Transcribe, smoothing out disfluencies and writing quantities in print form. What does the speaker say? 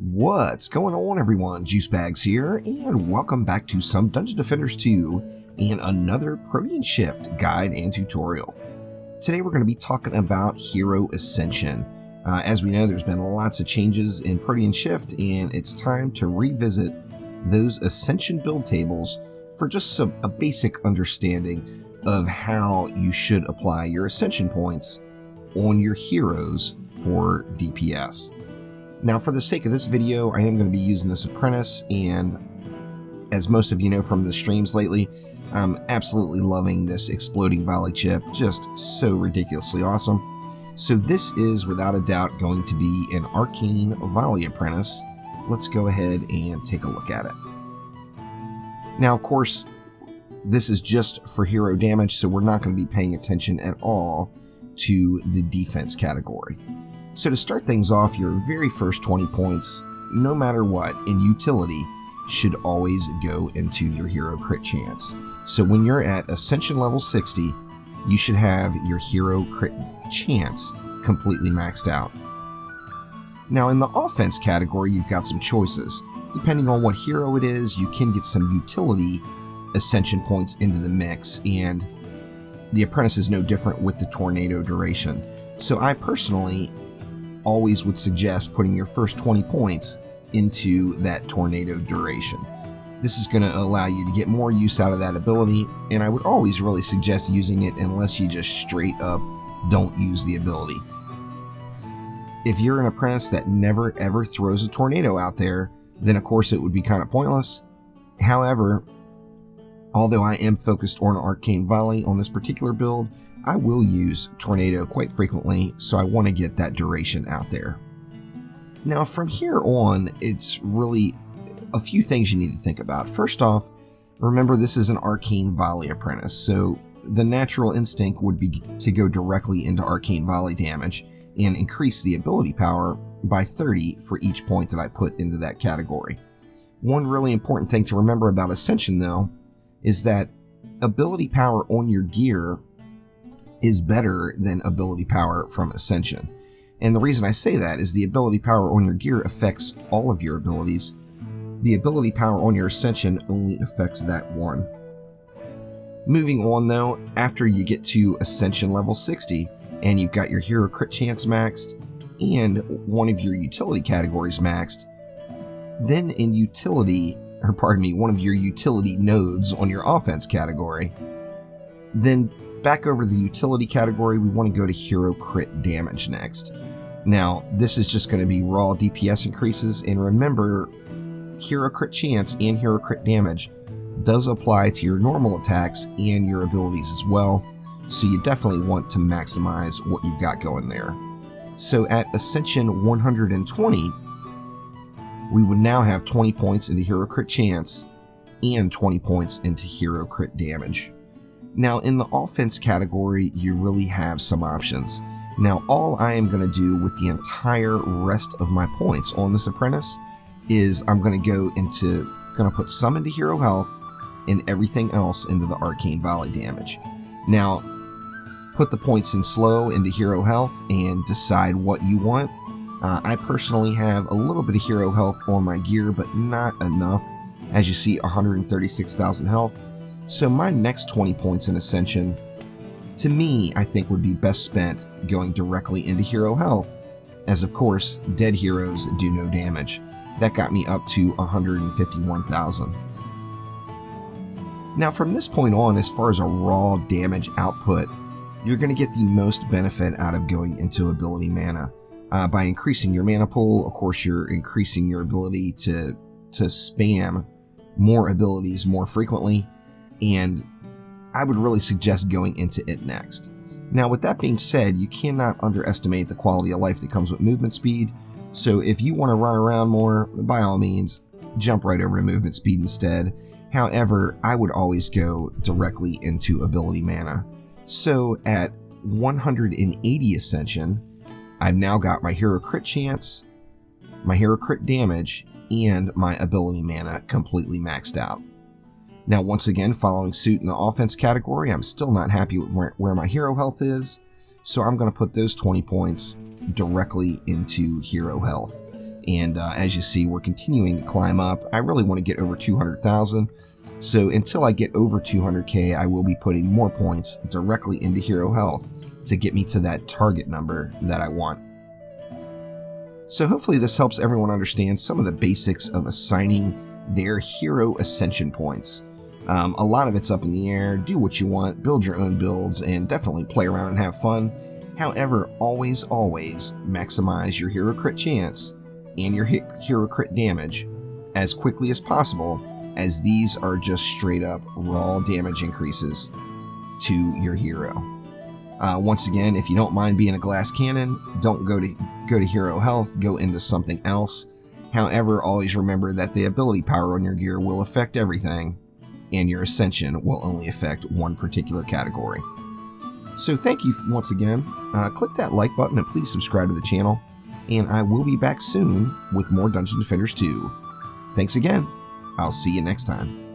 What's going on, everyone? Juicebags here, and welcome back to some Dungeon Defenders 2 and another Protean Shift guide and tutorial. Today we're going to be talking about Hero Ascension. As we know, there's been lots of changes in Protean Shift, and it's time to revisit those Ascension build tables for just a basic understanding of how you should apply your Ascension points on your heroes for DPS. Now, for the sake of this video, I am going to be using this apprentice, and as most of you know from the streams lately, I'm absolutely loving this exploding volley chip, just so ridiculously awesome. So this is without a doubt going to be an arcane volley apprentice. Let's go ahead and take a look at it. Now, of course, this is just for hero damage, so we're not going to be paying attention at all to the defense category. So to start things off, your very first 20 points, no matter what, in utility, should always go into your hero crit chance. So when you're at Ascension level 60, you should have your hero crit chance completely maxed out. Now in the offense category, you've got some choices. Depending on what hero it is, you can get some utility Ascension points into the mix, and the apprentice is no different with the tornado duration. So I personally always would suggest putting your first 20 points into that tornado duration. This is going to allow you to get more use out of that ability, and I would always really suggest using it unless you just straight up don't use the ability. If you're an apprentice that never ever throws a tornado out there, then of course it would be kind of pointless. However, although I am focused on arcane volley on this particular build, I will use tornado quite frequently, so I want to get that duration out there. Now from here on, it's really a few things you need to think about. First off, remember this is an arcane volley apprentice, so the natural instinct would be to go directly into arcane volley damage and increase the ability power by 30 for each point that I put into that category. One really important thing to remember about Ascension, though, is that ability power on your gear is better than ability power from Ascension. And the reason I say that is the ability power on your gear affects all of your abilities. The ability power on your Ascension only affects that one. Moving on though, after you get to Ascension level 60 and you've got your hero crit chance maxed and one of your utility categories maxed, then in utility, or pardon me, one of your utility nodes on your offense category, then back over the utility category, we want to go to hero crit damage next. Now, this is just going to be raw DPS increases, and remember, hero crit chance and hero crit damage does apply to your normal attacks and your abilities as well, so you definitely want to maximize what you've got going there. So at Ascension 120, we would now have 20 points into hero crit chance and 20 points into hero crit damage. Now in the offense category, you really have some options. Now all I am going to do with the entire rest of my points on this apprentice is I'm going to put some into hero health and everything else into the arcane volley damage. Now put the points in slow into hero health and decide what you want. I personally have a little bit of hero health on my gear, but not enough. As you see, 136,000 health. So my next 20 points in Ascension, to me, I think would be best spent going directly into hero health, as of course, dead heroes do no damage. That got me up to 151,000. Now from this point on, as far as a raw damage output, you're going to get the most benefit out of going into ability mana. By increasing your mana pool, of course, you're increasing your ability to spam more abilities more frequently, and I would really suggest going into it next. Now with that being said, you cannot underestimate the quality of life that comes with movement speed, so if you want to run around more, by all means, jump right over to movement speed instead. However, I would always go directly into ability mana. So at 180 Ascension, I've now got my hero crit chance, my hero crit damage, and my ability mana completely maxed out. Now, once again, following suit in the offense category, I'm still not happy with where my hero health is, so I'm going to put those 20 points directly into hero health. And as you see, we're continuing to climb up. I really want to get over 200,000. So until I get over 200k, I will be putting more points directly into hero health to get me to that target number that I want. So hopefully this helps everyone understand some of the basics of assigning their hero ascension points. A lot of it's up in the air. Do what you want, build your own builds, and definitely play around and have fun. However, always maximize your hero crit chance and your hero crit damage as quickly as possible, as these are just straight up raw damage increases to your hero. Once again, if you don't mind being a glass cannon, don't go to hero health, go into something else. However, always remember that the ability power on your gear will affect everything, and your ascension will only affect one particular category. So thank you once again. Click that like button and please subscribe to the channel, and I will be back soon with more Dungeon Defenders 2. Thanks again. I'll see you next time.